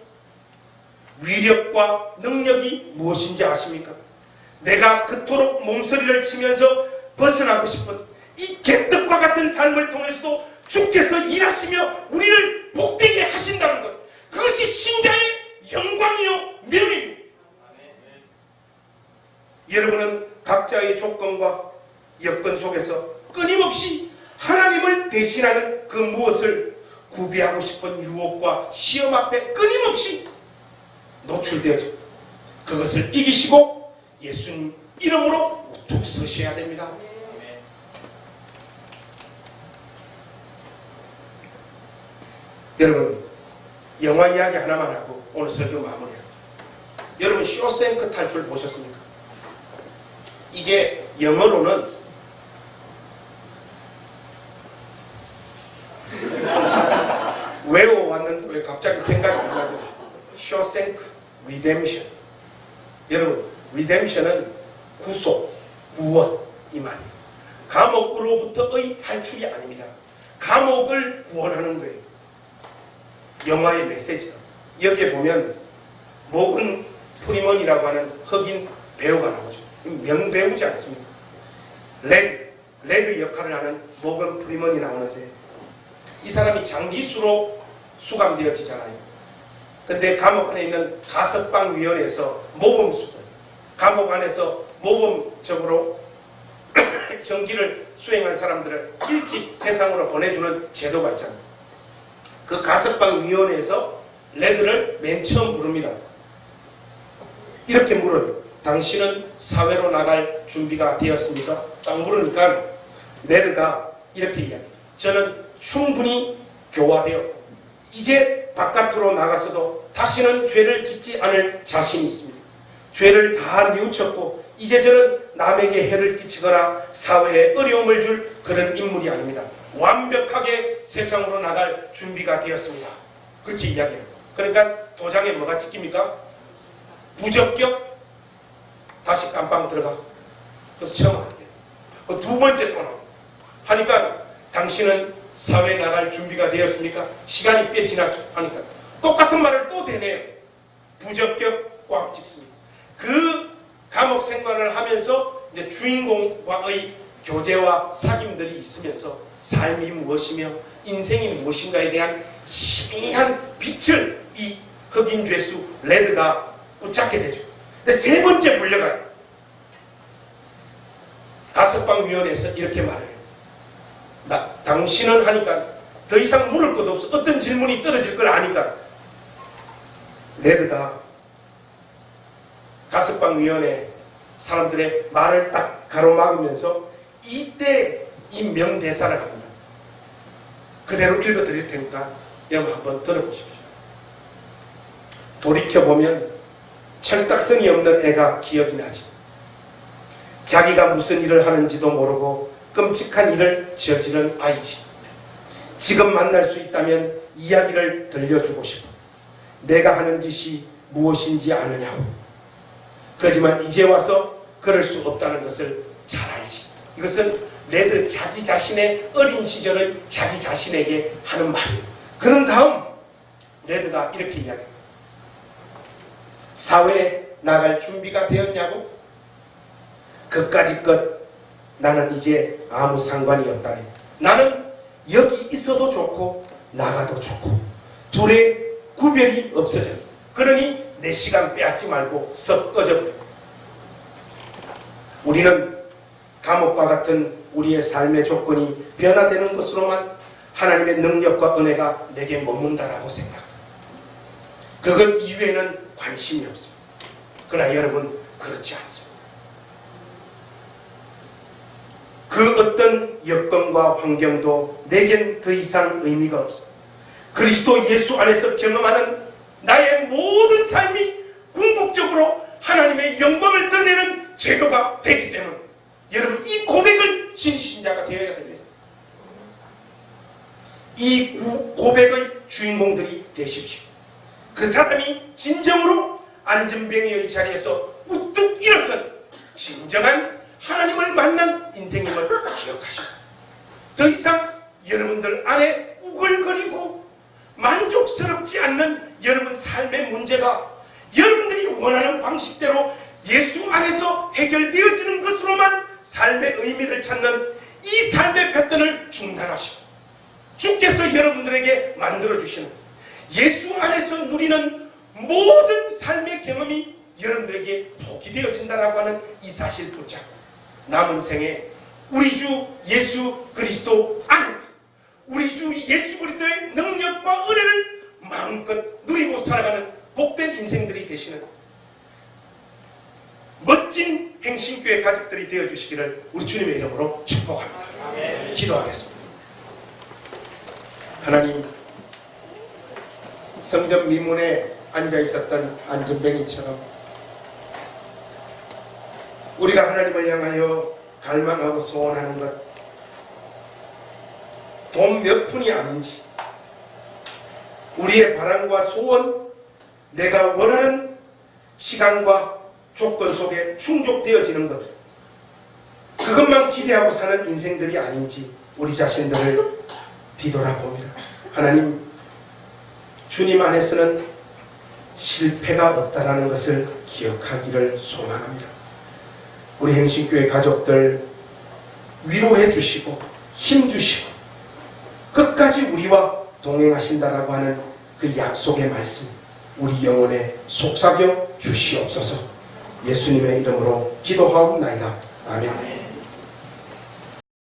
위력과 능력이 무엇인지 아십니까? 내가 그토록 몸서리를 치면서 벗어나고 싶은 이 개떡과 같은 삶을 통해서도 주께서 일하시며 우리를 복되게 하신다는 것, 그것이 신자의 영광이요 명예입니다. 여러분은 각자의 조건과 여건 속에서 끊임없이 하나님을 대신하는 그 무엇을 구비하고 싶은 유혹과 시험 앞에 끊임없이 노출되어져 그것을 이기시고 예수님 이름으로 우뚝 서셔야 됩니다. 여러분, 영화 이야기 하나만 하고 오늘 설교 마무리합니다. 여러분, 쇼생크 탈출 보셨습니까? 이게 영어로는 외워왔는데 왜 갑자기 생각이 안 나죠? 쇼생크 리뎀션. 여러분, 리뎀션은 구속, 구원 이 말이에요. 감옥으로부터의 탈출이 아닙니다. 감옥을 구원하는 거예요. 영화의 메시지가. 여기에 보면 모건 프리먼이라고 하는 흑인 배우가 나오죠. 명배우지 않습니까? 레드 역할을 하는 모건 프리먼이 나오는데 이 사람이 장기수로 수감되어지잖아요. 근데 감옥 안에 있는 가석방위원회에서 모범수들, 감옥 안에서 모범적으로 형기를 수행한 사람들을 일찍 세상으로 보내주는 제도가 있잖아요. 그 가석방위원회에서 레드를 맨 처음 부릅니다. 이렇게 물어요. 당신은 사회로 나갈 준비가 되었습니까? 딱 물으니까 레드가 이렇게 이야기해요. 저는 충분히 교화되었고 이제 바깥으로 나가서도 다시는 죄를 짓지 않을 자신이 있습니다. 죄를 다 뉘우쳤고 이제 저는 남에게 해를 끼치거나 사회에 어려움을 줄 그런 인물이 아닙니다. 완벽하게 세상으로 나갈 준비가 되었습니다. 그렇게 이야기해요. 그러니까 도장에 뭐가 찍힙니까? 부적격, 다시 깜빵 들어가. 그래서 처음 안 돼요. 그 두 번째 또 나오고 하니까 당신은 사회에 나갈 준비가 되었습니까? 시간이 꽤 지났죠. 하니까 똑같은 말을 또 되네요. 부적격 꽉 찍습니다. 그 감옥 생활을 하면서 이제 주인공과의 교제와 사귐들이 있으면서 삶이 무엇이며 인생이 무엇인가에 대한 희미한 빛을 이 흑인 죄수 레드가 붙잡게 되죠. 근데 세 번째 불려가요. 가석방위원회에서 이렇게 말해요. 당신은 하니까 더 이상 물을 것도 없어. 어떤 질문이 떨어질 걸 아니까 레드가 가석방위원회 사람들의 말을 딱 가로막으면서 이때 이 명대사를 합니다. 그대로 읽어드릴 테니까 여러분 한번 들어보십시오. 돌이켜보면 철딱선이 없는 애가 기억이 나지. 자기가 무슨 일을 하는지도 모르고 끔찍한 일을 저지른 아이지. 지금 만날 수 있다면 이야기를 들려주고 싶어. 내가 하는 짓이 무엇인지 아느냐고. 그렇지만 이제 와서 그럴 수 없다는 것을 잘 알지. 이것은 레드 자기 자신의 어린 시절의 자기 자신에게 하는 말이에요. 그런 다음 레드가 이렇게 이야기해요. 사회에 나갈 준비가 되었냐고? 그까짓 것 나는 이제 아무 상관이 없다. 나는 여기 있어도 좋고 나가도 좋고 둘의 구별이 없어져. 그러니 내 시간 빼앗지 말고 썩 꺼져버려. 우리는 감옥과 같은 우리의 삶의 조건이 변화되는 것으로만 하나님의 능력과 은혜가 내게 머문다라고 생각합니다. 그것 이외에는 관심이 없습니다. 그러나 여러분 그렇지 않습니다. 그 어떤 여건과 환경도 내겐 더 이상 의미가 없습니다. 그리스도 예수 안에서 경험하는 나의 모든 삶이 궁극적으로 하나님의 영광을 드러내는 재료가 되기 때문에 여러분 이 고백을 신자가 되어야 됩니다. 이 고백의 주인공들이 되십시오. 그 사람이 진정으로 안전병의 자리에서 우뚝 일어선 진정한 하나님을 만난 인생임을 기억하셔서 더 이상 여러분들 안에 우글거리고 만족스럽지 않는 여러분 삶의 문제가 여러분들이 원하는 방식대로 예수 안에서 해결되어지는 것으로만 삶의 의미를 찾는 이 삶의 패턴을 중단하시고 주께서 여러분들에게 만들어주시는 예수 안에서 누리는 모든 삶의 경험이 여러분들에게 복이 되어진다라고 하는 이 사실 붙잡고 남은 생에 우리 주 예수 그리스도 안에서 우리 주 예수 그리스도의 능력과 은혜를 마음껏 누리고 살아가는 복된 인생들이 되시는 멋진 행신교회 가족들이 되어주시기를 우리 주님의 이름으로 축복합니다. 기도하겠습니다. 하나님, 성전 미문에 앉아있었던 안전뱅이처럼 우리가 하나님을 향하여 갈망하고 소원하는 것, 돈 몇 푼이 아닌지, 우리의 바람과 소원, 내가 원하는 시간과 조건 속에 충족되어지는 것, 그것만 기대하고 사는 인생들이 아닌지 우리 자신들을 뒤돌아봅니다. 하나님, 주님 안에서는 실패가 없다라는 것을 기억하기를 소망합니다. 우리 행신교회 가족들 위로해 주시고 힘 주시고 끝까지 우리와 동행하신다라고 하는 그 약속의 말씀, 우리 영혼에 속삭여 주시옵소서. 예수님의 이름으로 기도하옵나이다. 아멘.